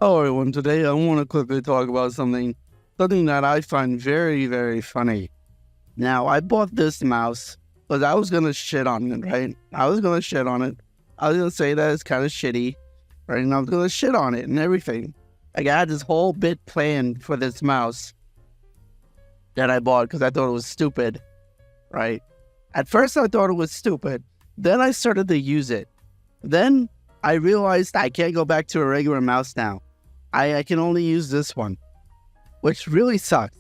Hello everyone, today I want to quickly talk about something that I find very, very funny. Now, I bought this mouse because I was going to shit on it, right? I was going to shit on it. I was going to say that it's kind of shitty, right? And I was going to shit on it and everything. Like, I had this whole bit planned for this mouse that I bought because I thought it was stupid, right? At first, I thought it was stupid. Then I started to use it. Then I realized I can't go back to a regular mouse now. I can only use this one, which really sucks.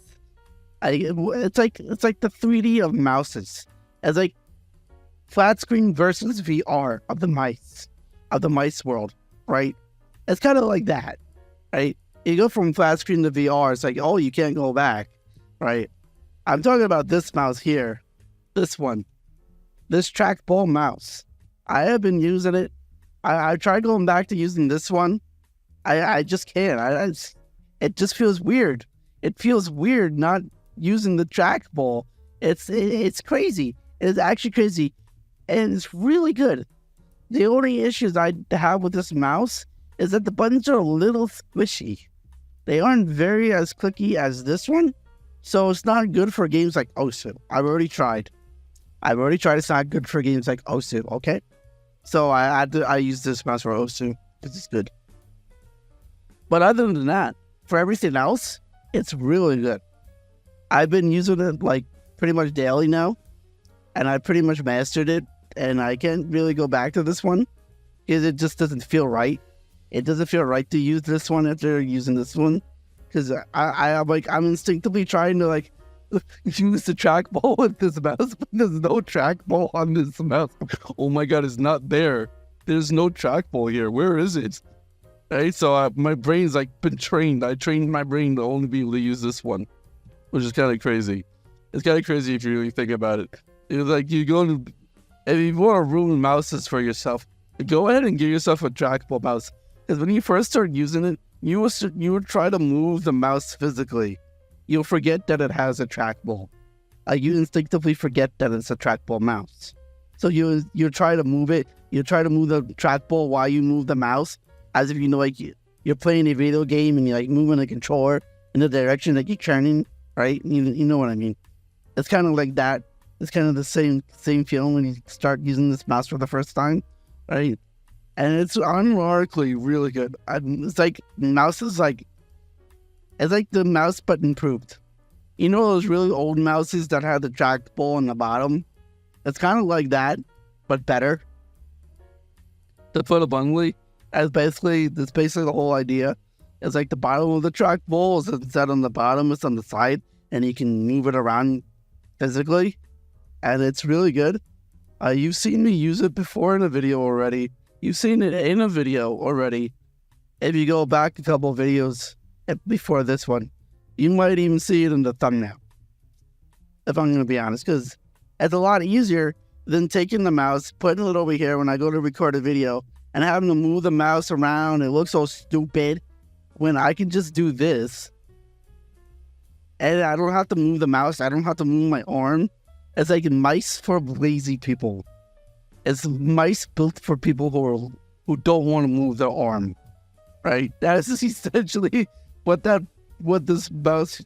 It's like the 3D of mouses. It's like flat screen versus VR of the mice world, right? It's kind of like that, right? You go from flat screen to VR, it's like, oh, you can't go back, right? I'm talking about this mouse here, this one, this trackball mouse. I have been using it. I tried going back to using this one. I just can't. It just feels weird. It feels weird not using the trackball. It's crazy. It's actually crazy, and it's really good. The only issues I have with this mouse is that the buttons are a little squishy. They aren't very as clicky as this one, so it's not good for games like Osu. I've already tried. It's not good for games like Osu. Okay, so I use this mouse for Osu because it's good. But other than that, for everything else, it's really good. I've been using it like pretty much daily now, and I pretty much mastered it, and I can't really go back to this one because it just doesn't feel right. It doesn't feel right to use this one after using this one because I'm instinctively trying to like use the trackball with this mouse, but there's no trackball on this mouse. Oh my god, it's not there. There's no trackball here. Where is it? Right, so my brain's like been trained. I trained my brain to only be able to use this one, which is kind of crazy. It's kind of crazy if you really think about it. It's like you go to, if you want to ruin mouses for yourself, go ahead and get yourself a trackball mouse. Because when you first start using it, you will try to move the mouse physically. You'll forget that it has a trackball. You instinctively forget that it's a trackball mouse. So you try to move it. You try to move the trackball while you move the mouse. As if you know, like you're playing a video game and you're like moving the controller in the direction that you're turning, right? You know what I mean? It's kind of like that. It's kind of the same feeling when you start using this mouse for the first time, right? And it's unironically really good. It's like mouse is like, it's like the mouse but improved. You know those really old mouses that had the trackball on the bottom? It's kind of like that, but better. To put it bluntly. That's basically the whole idea. It's like the bottom of the trackball is instead on the bottom, it's on the side, and you can move it around physically, and it's really good. You've seen me use it before in a video already. You've seen it in a video already. If you go back a couple of videos before this one, you might even see it in the thumbnail. If I'm going to be honest, because it's a lot easier than taking the mouse, putting it over here when I go to record a video, and having to move the mouse around. It looks so stupid when I can just do this. And I don't have to move the mouse. I don't have to move my arm. It's like mice for lazy people. It's mice built for people who don't want to move their arm. Right? That is essentially what this mouse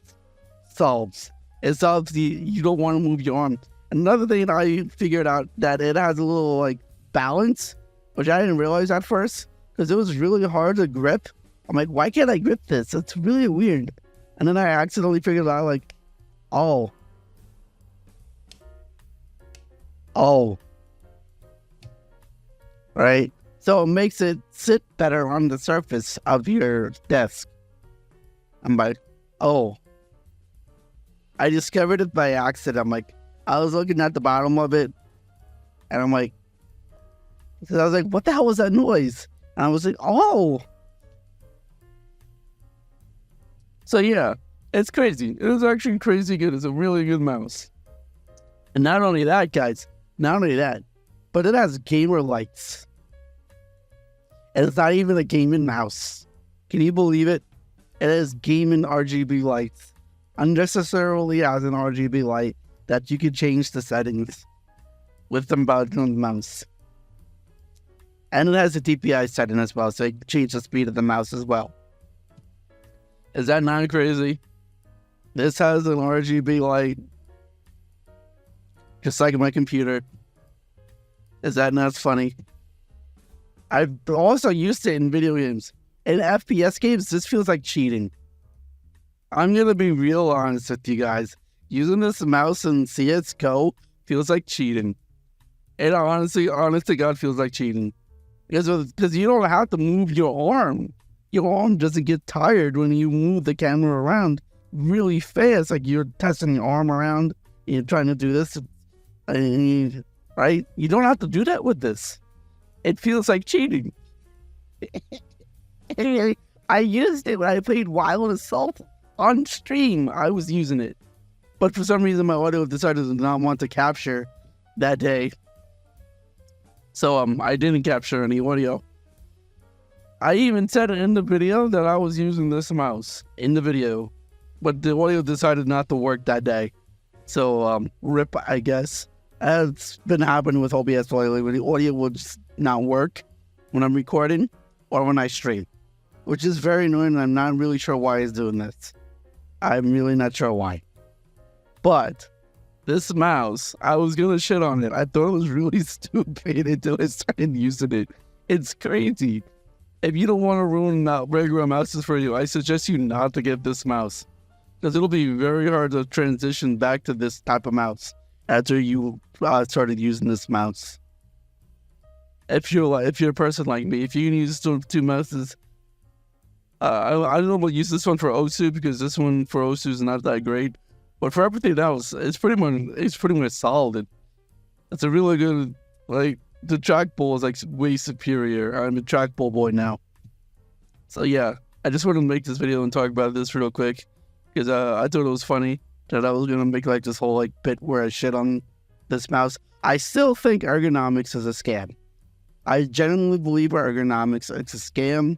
solves. It solves you don't want to move your arm. Another thing I figured out that it has a little like balance, which I didn't realize at first, because it was really hard to grip. I'm like, why can't I grip this? It's really weird. And then I accidentally figured out, like, oh. Right? So it makes it sit better on the surface of your desk. I'm like, oh. I discovered it by accident. I'm like, I was looking at the bottom of it, and I'm like, because I was like, what the hell was that noise? And I was like, oh. So yeah, it's crazy. It is actually crazy good. It's a really good mouse. And not only that, guys, but it has gamer lights. And it's not even a gaming mouse. Can you believe it? It has gaming RGB lights. Unnecessarily has an RGB light that you can change the settings with the button on the mouse. And it has a DPI setting as well, so you can change the speed of the mouse as well. Is that not crazy? This has an RGB light, just like my computer. Is that not funny? I've also used it in video games. In FPS games, this feels like cheating. I'm gonna be real honest with you guys. Using this mouse in CSGO feels like cheating. It honestly, honest to God, feels like cheating. Because you don't have to move your arm. Your arm doesn't get tired when you move the camera around really fast. Like you're testing your arm around, you're trying to do this, right? You don't have to do that with this. It feels like cheating. I used it when I played Wild Assault on stream. I was using it. But for some reason, my audio decided to not want to capture that day. So I didn't capture any audio. I even said in the video that I was using this mouse in the video. But the audio decided not to work that day. So rip, I guess. It's been happening with OBS lately, where the audio will just not work when I'm recording or when I stream, which is very annoying, and I'm not really sure why it's doing this. I'm really not sure why. But this mouse, I was gonna shit on it. I thought it was really stupid until I started using it. It's crazy. If you don't want to ruin regular mouses for you, I suggest you not to get this mouse, because it'll be very hard to transition back to this type of mouse after you started using this mouse. If you're a person like me, if you can use two mouses, I don't know about use this one for Osu, because this one for Osu is not that great. But for everything else, it's pretty much solid. It's a really good, like, the trackball is like way superior. I'm a trackball boy now. So yeah, I just wanted to make this video and talk about this real quick, because I thought it was funny that I was gonna make like this whole like bit where I shit on this mouse. I still think ergonomics is a scam. I genuinely believe ergonomics it's a scam.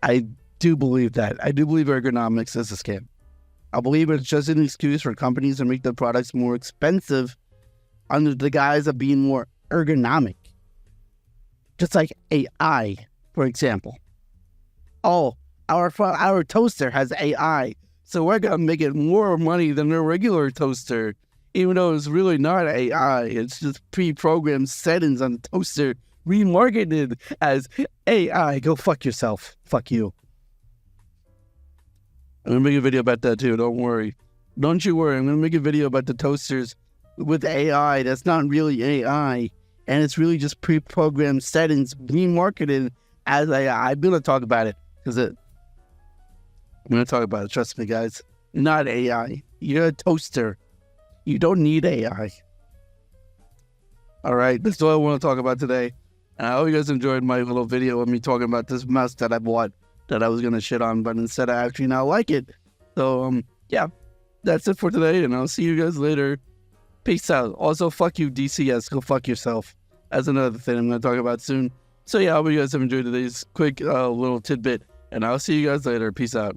I do believe that. I do believe ergonomics is a scam. I believe it's just an excuse for companies to make their products more expensive under the guise of being more ergonomic. Just like AI, for example. Oh, our toaster has AI, so we're gonna make it more money than a regular toaster, even though it's really not AI. It's just pre-programmed settings on the toaster remarketed as AI. Go fuck yourself. Fuck you. I'm gonna make a video about that too. Don't worry. Don't you worry. I'm gonna make a video about the toasters with AI that's not really AI, and it's really just pre-programmed settings being marketed as AI. I'm gonna talk about it because I'm gonna talk about it. Trust me, guys. Not AI. You're a toaster. You don't need AI. All right. That's all I want to talk about today. And I hope you guys enjoyed my little video of me talking about this mouse that I bought that I was going to shit on, but instead I actually now like it. So, yeah, that's it for today, and I'll see you guys later. Peace out. Also, fuck you, DCS. Go fuck yourself. That's another thing I'm going to talk about soon. So, yeah, I hope you guys have enjoyed today's quick little tidbit, and I'll see you guys later. Peace out.